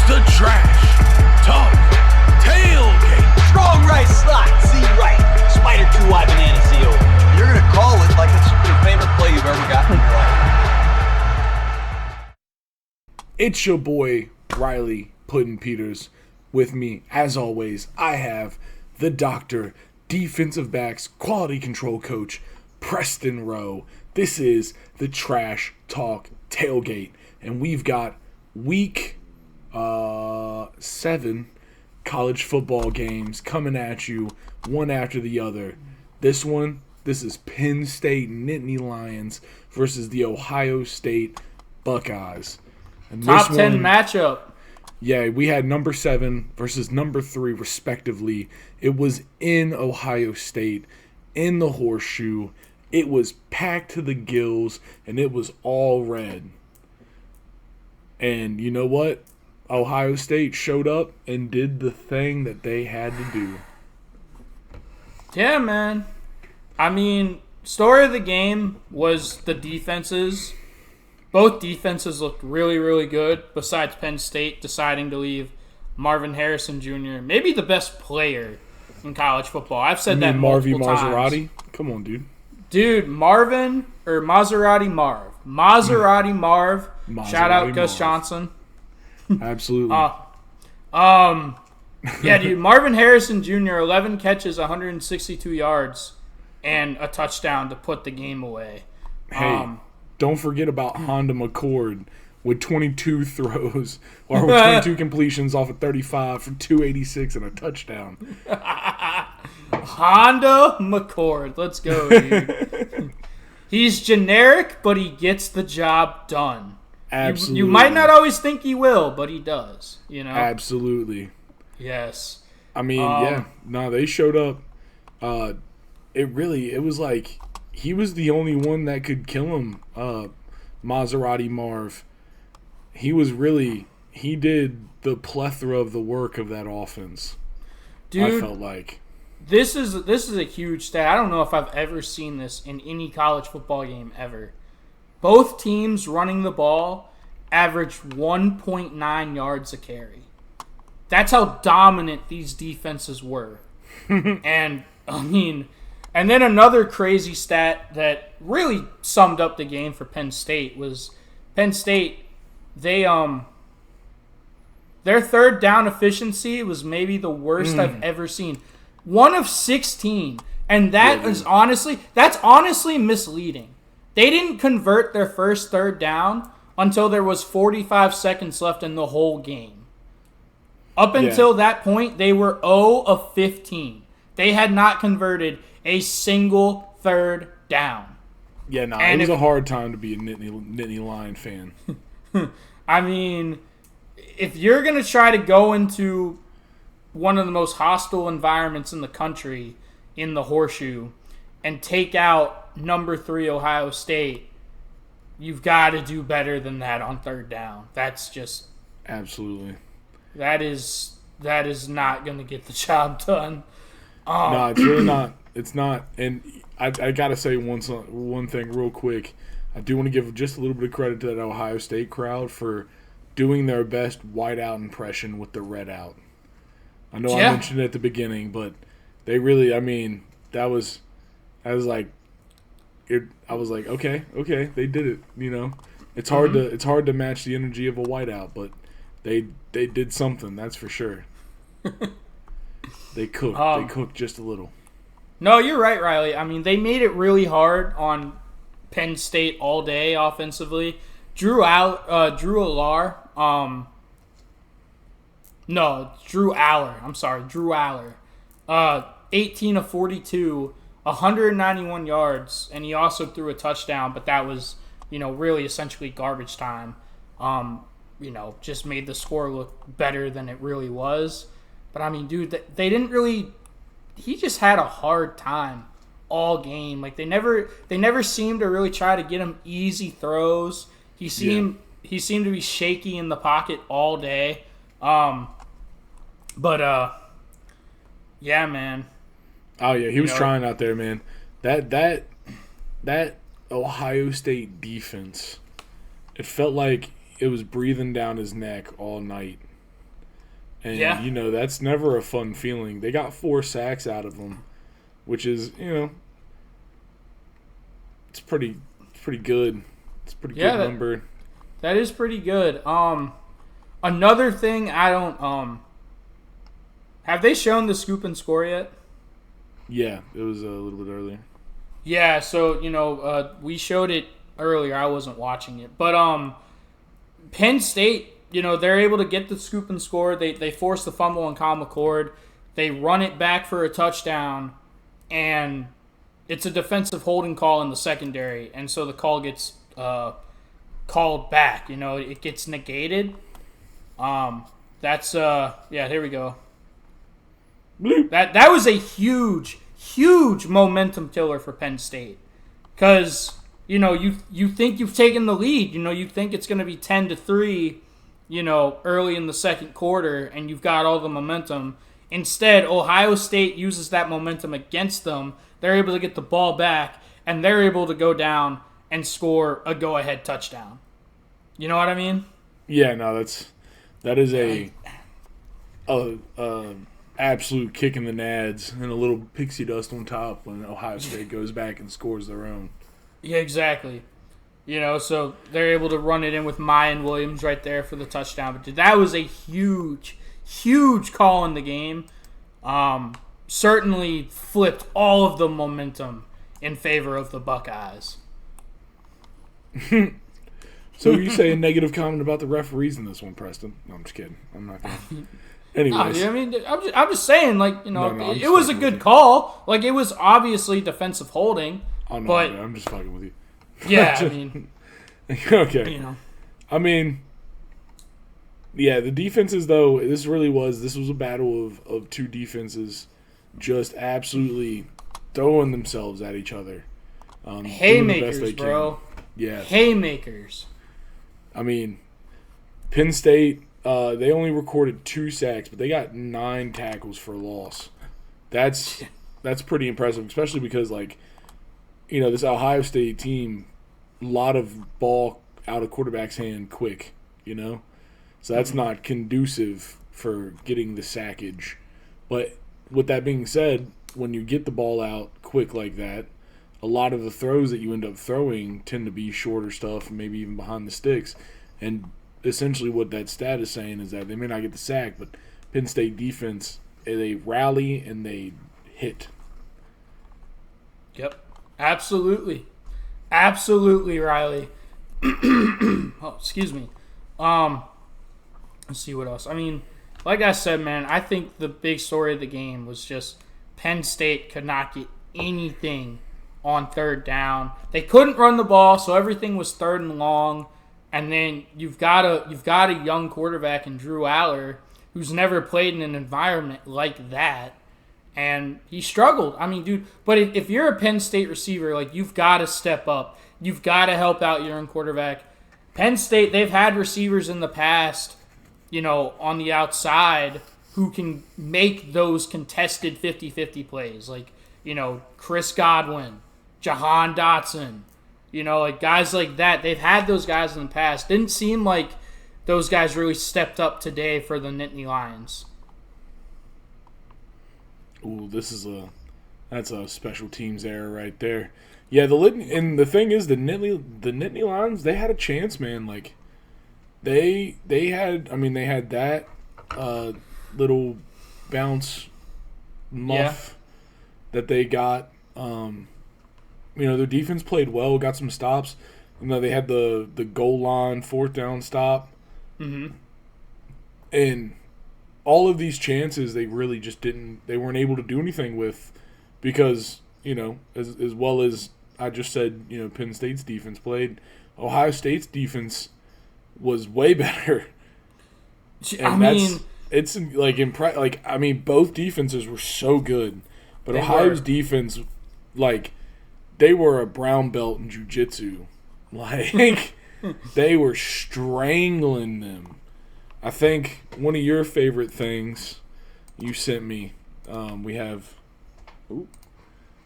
The Trash Talk Tailgate. Strong right slot, Z right. Spider 2 wide banana seal. You're going to call it like it's your favorite play you've ever gotten in your life. It's your boy, Riley Puddin Peters. With me, as always, I have the doctor, defensive backs, quality control coach, Preston Rowe. This is the Trash Talk Tailgate, and we've got week 7 college football games coming at you, one after the other. This is Penn State Nittany Lions versus the Ohio State Buckeyes. And Top 10 matchup. Yeah, we had number 7 versus number 3, respectively. It was in Ohio State, in the Horseshoe. It was packed to the gills, and it was all red. And you know what? Ohio State showed up and did the thing that they had to do. Yeah, man. I mean, story of the game was the defenses. Both defenses looked really, really good, besides Penn State deciding to leave Marvin Harrison Jr., maybe the best player in college football. I've said that multiple times. Maserati? Come on, dude. Dude, Maserati Marv. Shout out Gus Johnson. Absolutely. Yeah, dude, Marvin Harrison Jr., 11 catches, 162 yards, and a touchdown to put the game away. Hey. Don't forget about Honda McCord with 22 throws or with 22 completions off of 35 for 286 and a touchdown. Honda McCord. Let's go, dude. He's generic, but he gets the job done. Absolutely. You might not always think he will, but he does, you know? Absolutely. Yes. I mean, yeah. No, they showed up. It was like he was the only one that could kill him, Maserati Marv. He did the plethora of the work of that offense. Dude, I felt like. This is a huge stat. I don't know if I've ever seen this in any college football game ever. Both teams running the ball averaged 1.9 yards a carry. That's how dominant these defenses were. And, I mean, and then another crazy stat that really summed up the game for Penn State was Penn State, their third down efficiency was maybe the worst I've ever seen. 1 of 16. And that's honestly misleading. They didn't convert their first third down until there was 45 seconds left in the whole game. Up until that point, they were 0 of 15. They had not converted a single third down. Yeah, it was a hard time to be a Nittany Lion fan. I mean, if you're going to try to go into one of the most hostile environments in the country in the Horseshoe and take out number 3 Ohio State, you've got to do better than that on third down. That's just... Absolutely. That is not going to get the job done. No, it's really not. It's not. And I got to say one thing real quick. I do want to give just a little bit of credit to that Ohio State crowd for doing their best whiteout impression with the red out. I know I mentioned it at the beginning, but they really, I mean, I was like, okay, they did it. You know, it's hard to match the energy of a whiteout, but they did something, that's for sure. They cooked. They cooked just a little. No, you're right, Riley. I mean, they made it really hard on Penn State all day offensively. Drew Aller. Drew Aller. 18 of 42, 191 yards, and he also threw a touchdown, but that was, really essentially garbage time. Just made the score look better than it really was. But, I mean, dude, they didn't really – he just had a hard time all game. Like, they never seemed to really try to get him easy throws. He seemed to be shaky in the pocket all day. Yeah, man. Oh, yeah, he was trying out there, man. That Ohio State defense, it felt like it was breathing down his neck all night. And, Yeah. That's never a fun feeling. They got 4 sacks out of them, which is, it's pretty good. It's a pretty good number. That is pretty good. Another thing I don't have they shown the scoop and score yet? Yeah, it was a little bit earlier. Yeah, so we showed it earlier. I wasn't watching it, but Penn State, they're able to get the scoop and score. They force the fumble on Kyle McCord. They run it back for a touchdown, and it's a defensive holding call in the secondary, and so the call gets called back. It gets negated. Here we go. Bloop. That was a huge momentum killer for Penn State, because you think you've taken the lead. You think it's going to be 10-3, early in the second quarter, and you've got all the momentum. Instead, Ohio State uses that momentum against them. They're able to get the ball back, and they're able to go down and score a go-ahead touchdown. You know what I mean? Yeah, no, that is a absolute kick in the nads and a little pixie dust on top when Ohio State goes back and scores their own. Yeah, exactly. So they're able to run it in with Mayan Williams right there for the touchdown. But dude, that was a huge call in the game. Certainly flipped all of the momentum in favor of the Buckeyes. So you say a negative comment about the referees in this one, Preston? No, I'm just kidding. I'm not going to. Anyways. No, I'm just saying, it was a good you. call. Like, it was obviously defensive holding. Oh, no, but, I'm just fucking with you. Yeah, Okay. Yeah, the defenses, though, this was a battle of two defenses just absolutely throwing themselves at each other. Haymakers, bro. Yeah. Haymakers. Penn State, they only recorded 2 sacks, but they got 9 tackles for loss. That's pretty impressive, especially because, this Ohio State team, a lot of ball out of quarterback's hand quick, So that's not conducive for getting the sackage. But with that being said, when you get the ball out quick like that, a lot of the throws that you end up throwing tend to be shorter stuff, maybe even behind the sticks. And essentially what that stat is saying is that they may not get the sack, but Penn State defense, they rally and they hit. Yep. Absolutely, Riley. Oh, excuse me. Let's see what else. Like I said, man, I think the big story of the game was just Penn State could not get anything on third down. They couldn't run the ball, so everything was third and long. And then you've got a young quarterback in Drew Aller who's never played in an environment like that. And he struggled. Dude, but if you're a Penn State receiver, you've got to step up. You've got to help out your own quarterback. Penn State, they've had receivers in the past, on the outside who can make those contested 50-50 plays. Chris Godwin, Jahan Dotson, guys like that. They've had those guys in the past. Didn't seem like those guys really stepped up today for the Nittany Lions. Ooh, that's a special teams error right there. Yeah, the thing is, the Nittany Lions, they had a chance, man. They had that little bounce muff that they got. Their defense played well, got some stops. They had the goal line 4th down stop. Mm-hmm. And all of these chances, they really just they weren't able to do anything with, because, as well as I just said, Penn State's defense played, Ohio State's defense was way better. And both defenses were so good, but Ohio's defense, they were a brown belt in jiu-jitsu. They were strangling them. I think one of your favorite things you sent me, we have,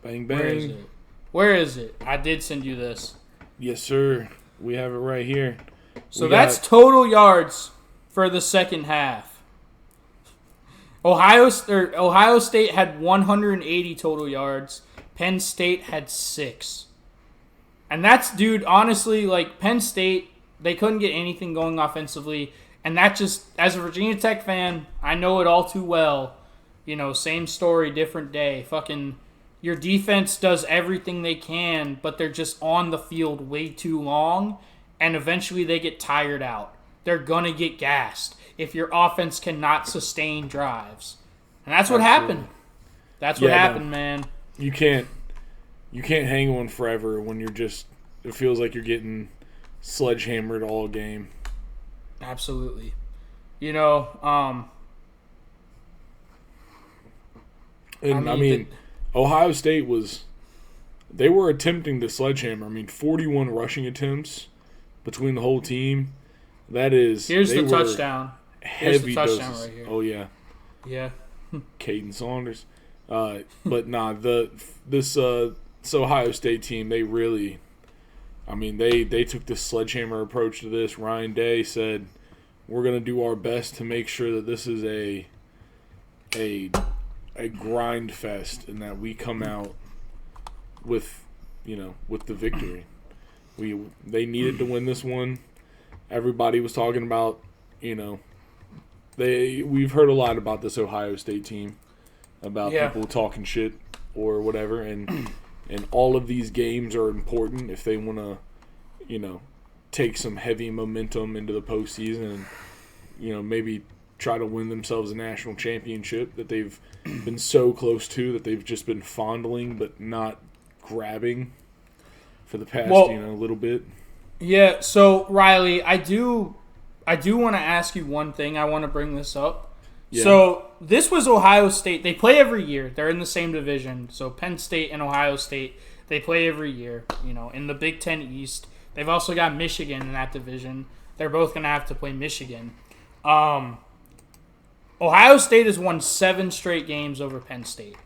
bang, bang. Where is it? I did send you this. Yes, sir. We have it right here. So that's total yards for the second half. Ohio State had 180 total yards. Penn State had 6. And that's, dude, honestly, like, Penn State, they couldn't get anything going offensively. And that just, as a Virginia Tech fan, I know it all too well. You know, same story, different day. Fucking, your defense does everything they can, but they're just on the field way too long. And eventually they get tired out. They're going to get gassed if your offense cannot sustain drives. And that's what happened. That's what happened, man. You can't hang on forever when you're just, it feels like you're getting sledgehammered all game. Absolutely. You know, I mean Ohio State they were attempting to sledgehammer. I mean, 41 rushing attempts between the whole team. That is, here's the touchdown. Heavy Here's the touchdown doses. right here. Oh yeah. Yeah. Caden Saunders. But nah, this Ohio State team, they really, I mean, they took this sledgehammer approach to this. Ryan Day said, "We're going to do our best to make sure that this is a grind fest and that we come out with the victory." They needed to win this one. Everybody was talking about, we've heard a lot about this Ohio State team, about people talking shit or whatever, and all of these games are important if they want to, take some heavy momentum into the postseason and, maybe try to win themselves a national championship that they've been so close to, that they've just been fondling but not grabbing for the past, little bit. Yeah, so Riley, I do want to ask you one thing. I want to bring this up. Yeah. So this was Ohio State. They play every year. They're in the same division. So Penn State and Ohio State, they play every year, in the Big Ten East. They've also got Michigan in that division. They're both going to have to play Michigan. Ohio State has won 7 straight games over Penn State.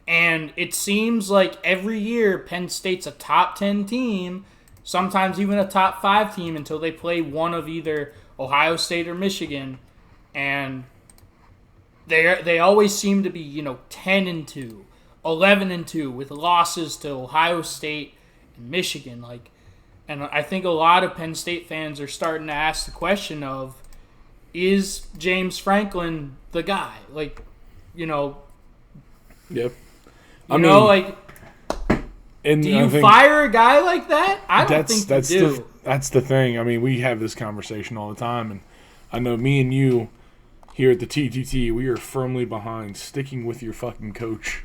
And it seems like every year Penn State's a top 10 team, sometimes even a top 5 team, until they play one of either Ohio State or Michigan. And they always seem to be, 10-2, 11-2 with losses to Ohio State and Michigan. And I think a lot of Penn State fans are starting to ask the question of, is James Franklin the guy? Yep. Do you fire a guy like that? I don't think you do. That's the thing. I mean, we have this conversation all the time, and I know me and you here at the TTT, we are firmly behind sticking with your fucking coach.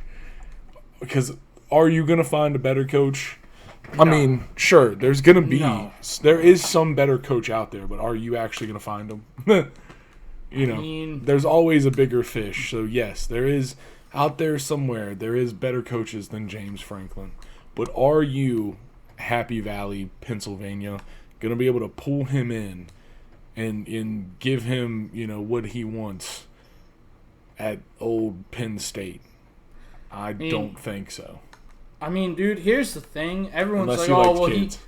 Because are you going to find a better coach? No. I mean, sure, there's going to be. No. There is some better coach out there, but are you actually going to find him? There's always a bigger fish. So, yes, there is out there somewhere, there is better coaches than James Franklin. But are you, Happy Valley, Pennsylvania, going to be able to pull him in and give him, what he wants at old Penn State? I don't think so. I mean, dude, here's the thing. Everyone's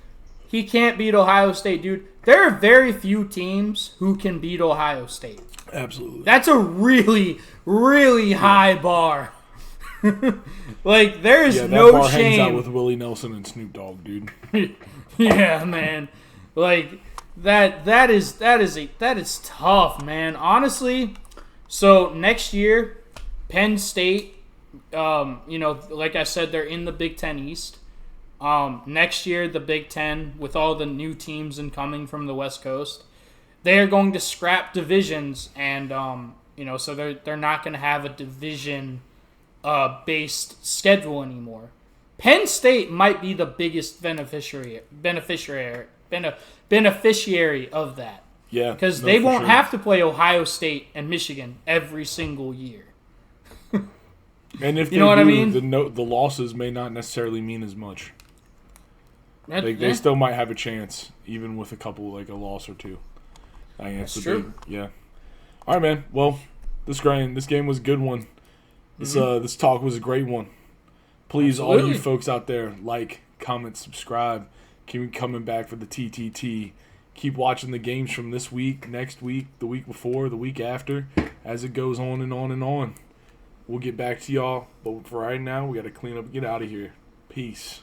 he can't beat Ohio State, dude. There are very few teams who can beat Ohio State. Absolutely. That's a really, really high bar. There's no bar shame. Hangs out with Willie Nelson and Snoop Dogg, dude. Yeah, man. That is tough, man. Honestly, so next year, Penn State, like I said, they're in the Big Ten East. Next year, the Big Ten, with all the new teams incoming from the West Coast, they are going to scrap divisions, and so they're not going to have a division based schedule anymore. Penn State might be the biggest beneficiary of that. Yeah, because they won't have to play Ohio State and Michigan every single year. And if what I mean, the losses may not necessarily mean as much. They still might have a chance, even with a couple, a loss or two. I think that's true. Yeah. All right, man. Well, this game was a good one. This talk was a great one. Please, all you folks out there, comment, subscribe. Keep coming back for the TTT. Keep watching the games from this week, next week, the week before, the week after. as it goes on and on and on. We'll get back to y'all, but for right now, we got to clean up and get out of here. Peace.